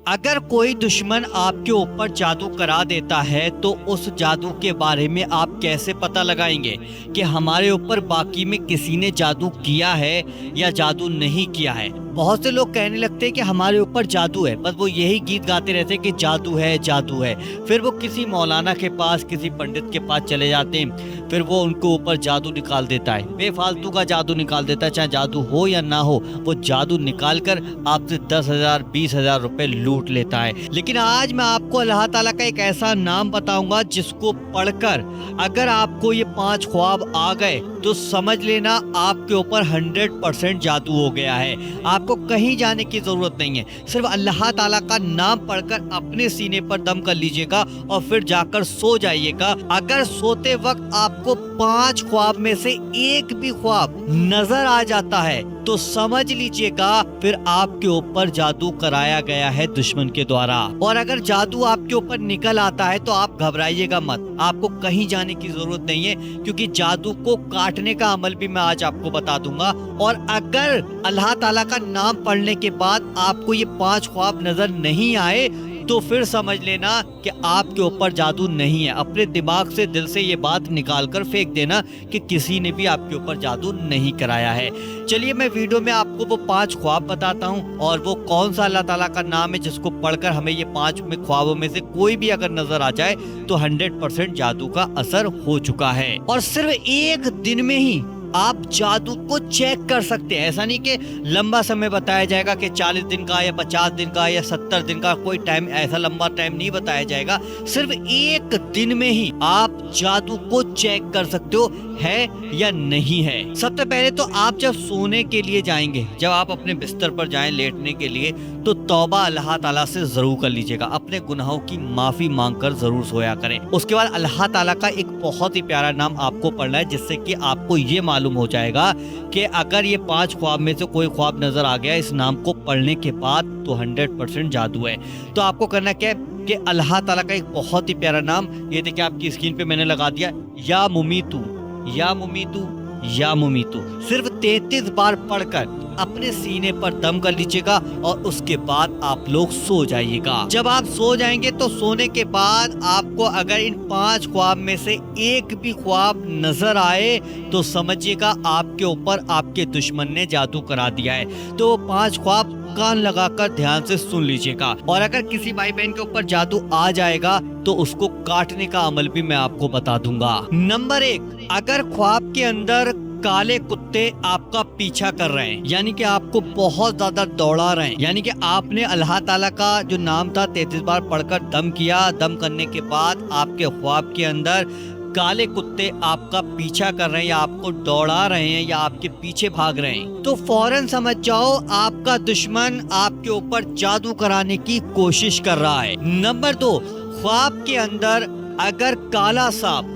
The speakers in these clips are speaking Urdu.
اگر کوئی دشمن آپ کے اوپر جادو کرا دیتا ہے تو اس جادو کے بارے میں آپ کیسے پتہ لگائیں گے کہ ہمارے اوپر باقی میں کسی نے جادو کیا ہے یا جادو نہیں کیا ہے؟ بہت سے لوگ کہنے لگتے ہیں کہ ہمارے اوپر جادو ہے، بس وہ یہی گیت گاتے رہتے کہ جادو ہے جادو ہے، پھر وہ کسی مولانا کے پاس کسی پنڈت کے پاس چلے جاتے ہیں، پھر وہ ان کے اوپر جادو نکال دیتا ہے، بے فالتو کا جادو نکال دیتا ہے، چاہے جادو ہو یا نہ ہو، وہ جادو نکال کر آپ سے 10,000 20,000 روپے لوٹ لیتا ہے۔ لیکن آج میں آپ کو اللہ تعالیٰ کا ایک ایسا نام بتاؤں گا جس کو پڑھ کر اگر آپ کو یہ 5 خواب آ گئے تو سمجھ لینا آپ کے اوپر 100% جادو ہو گیا ہے۔ آپ کو کہیں جانے کی ضرورت نہیں ہے، صرف اللہ تعالیٰ کا نام پڑھ کر اپنے سینے پر دم کر لیجئے گا اور پھر جا کر سو جائیے گا۔ اگر سوتے وقت آپ کو 5 خواب میں سے ایک بھی خواب نظر آ جاتا ہے تو سمجھ لیجئے گا پھر آپ کے اوپر جادو کرایا گیا ہے دشمن کے دوارا۔ اور اگر جادو آپ کے اوپر نکل آتا ہے تو آپ گھبرائیے گا مت، آپ کو کہیں جانے کی ضرورت نہیں ہے، کیونکہ جادو کو کاٹنے کا عمل بھی میں آج آپ کو بتا دوں گا۔ اور اگر اللہ تعالیٰ کا نام پڑھنے کے بعد آپ کو یہ 5 خواب نظر نہیں آئے تو پھر سمجھ لینا کہ آپ کے اوپر جادو نہیں ہے۔ اپنے دماغ سے دل سے یہ بات نکال کر پھینک دینا کہ کسی نے بھی آپ کے اوپر جادو نہیں کرایا ہے۔ چلیے میں ویڈیو میں آپ کو وہ 5 خواب بتاتا ہوں اور وہ کون سا اللہ تعالیٰ کا نام ہے جس کو پڑھ کر ہمیں یہ 5 خوابوں میں سے کوئی بھی اگر نظر آ جائے تو 100% جادو کا اثر ہو چکا ہے۔ اور صرف ایک دن میں ہی آپ جادو کو چیک کر سکتے ہیں۔ ایسا نہیں کہ لمبا سمے بتایا جائے گا کہ 40 دن کا یا 50 دن کا یا 70 دن کا، کوئی ٹائم ایسا لمبا ٹائم نہیں بتایا جائے گا، صرف ایک دن میں ہی آپ جادو کو چیک کر سکتے ہو ہے یا نہیں ہے۔ سب سے پہلے تو آپ جب سونے کے لیے جائیں گے، جب آپ اپنے بستر پر جائیں لیٹنے کے لیے، تو توبہ اللہ تعالیٰ سے ضرور کر لیجئے گا، اپنے گناہوں کی معافی مانگ کر ضرور سویا کریں۔ اس کے بعد اللہ تعالیٰ کا ایک بہت ہی پیارا نام آپ کو پڑھنا ہے، جس سے کہ آپ کو یہ معلوم ہو جائے گا کہ اگر یہ 5 خواب میں سے کوئی خواب نظر آ گیا اس نام کو پڑھنے کے بعد تو 100% جادو ہے۔ تو آپ کو کرنا کیا ہے کہ اللہ تعالیٰ کا ایک بہت ہی پیارا نام، یہ دیکھیں آپ کی اسکرین پہ میں نے لگا دیا، یا ممیتو یا ممیتو یا ممیتو، صرف 33 بار پڑھ کر اپنے سینے پر دم کر لیجئے گا اور اس کے بعد آپ لوگ سو جائیے گا۔ جب آپ سو جائیں گے تو سونے کے بعد آپ کو اگر ان 5 خواب میں سے ایک بھی خواب نظر آئے تو سمجھیے گا آپ کے اوپر آپ کے دشمن نے جادو کرا دیا ہے۔ تو وہ 5 خواب کان لگا کر دھیان سے سن لیجئے گا۔ اور اگر کسی بھائی بہن کے اوپر جادو آ جائے گا تو اس کو کاٹنے کا عمل بھی میں آپ کو بتا دوں گا۔ نمبر 1، اگر خواب کے اندر کالے کتے آپ کا پیچھا کر رہے ہیں، یعنی کہ آپ کو بہت زیادہ دوڑا رہے ہیں، یعنی کہ آپ نے اللہ تعالیٰ کا جو نام تھا 33 بار پڑھ کر دم کیا، دم کرنے کے بعد آپ کے خواب کے اندر کالے کتے آپ کا پیچھا کر رہے ہیں یا آپ کو دوڑا رہے ہیں یا آپ کے پیچھے بھاگ رہے ہیں، تو فوراً سمجھ جاؤ آپ کا دشمن آپ کے اوپر جادو کرانے کی کوشش کر رہا ہے۔ نمبر 2، خواب کے اندر اگر کالا سانپ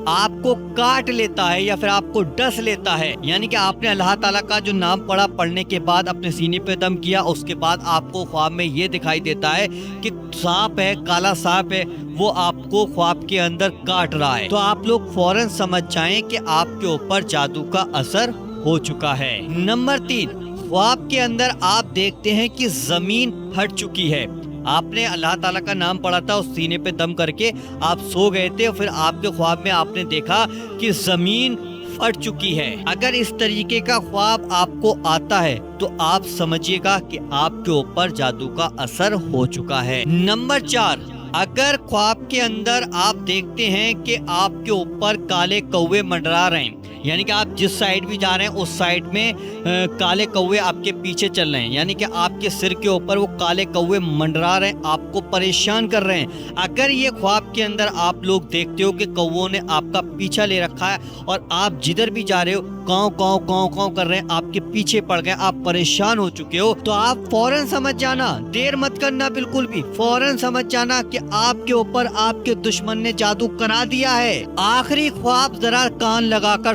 آپ کو کاٹ لیتا ہے یا پھر آپ کو ڈس لیتا ہے، یعنی کہ آپ نے اللہ تعالیٰ کا جو نام پڑھا، پڑھنے کے بعد اپنے سینے پہ دم کیا، اس کے بعد آپ کو خواب میں یہ دکھائی دیتا ہے کہ سانپ ہے، کالا سانپ ہے، وہ آپ کو خواب کے اندر کاٹ رہا ہے، تو آپ لوگ فوراً سمجھ جائیں کہ آپ کے اوپر جادو کا اثر ہو چکا ہے۔ نمبر 3، خواب کے اندر آپ دیکھتے ہیں کہ زمین پھٹ چکی ہے، آپ نے اللہ تعالیٰ کا نام پڑھا تھا، اس سینے پہ دم کر کے آپ سو گئے تھے اور پھر آپ کے خواب میں آپ نے دیکھا کہ زمین پھٹ چکی ہے۔ اگر اس طریقے کا خواب آپ کو آتا ہے تو آپ سمجھیے گا کہ آپ کے اوپر جادو کا اثر ہو چکا ہے۔ نمبر 4، اگر خواب کے اندر آپ دیکھتے ہیں کہ آپ کے اوپر کالے کوے منڈرا رہے ہیں، یعنی کہ آپ جس سائیڈ بھی جا رہے ہیں اس سائیڈ میں کالے کوے آپ کے پیچھے چل رہے ہیں، یعنی کہ آپ کے سر کے اوپر وہ کالے کوے منڈرا رہے ہیں، آپ کو پریشان کر رہے ہیں۔ اگر یہ خواب کے اندر آپ لوگ دیکھتے ہو کہ کووں نے آپ کا پیچھا لے رکھا ہے اور آپ جدھر بھی جا رہے ہو کاؤں کاؤں کاؤں کاؤں کر رہے ہیں، آپ کے پیچھے پڑ گئے، آپ پریشان ہو چکے ہو، تو آپ فوراً سمجھ جانا، دیر مت کرنا بالکل بھی، فوراً سمجھ جانا کہ آپ کے اوپر آپ کے دشمن نے جادو کرا دیا ہے۔ آخری خواب ذرا کان لگا کر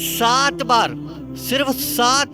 7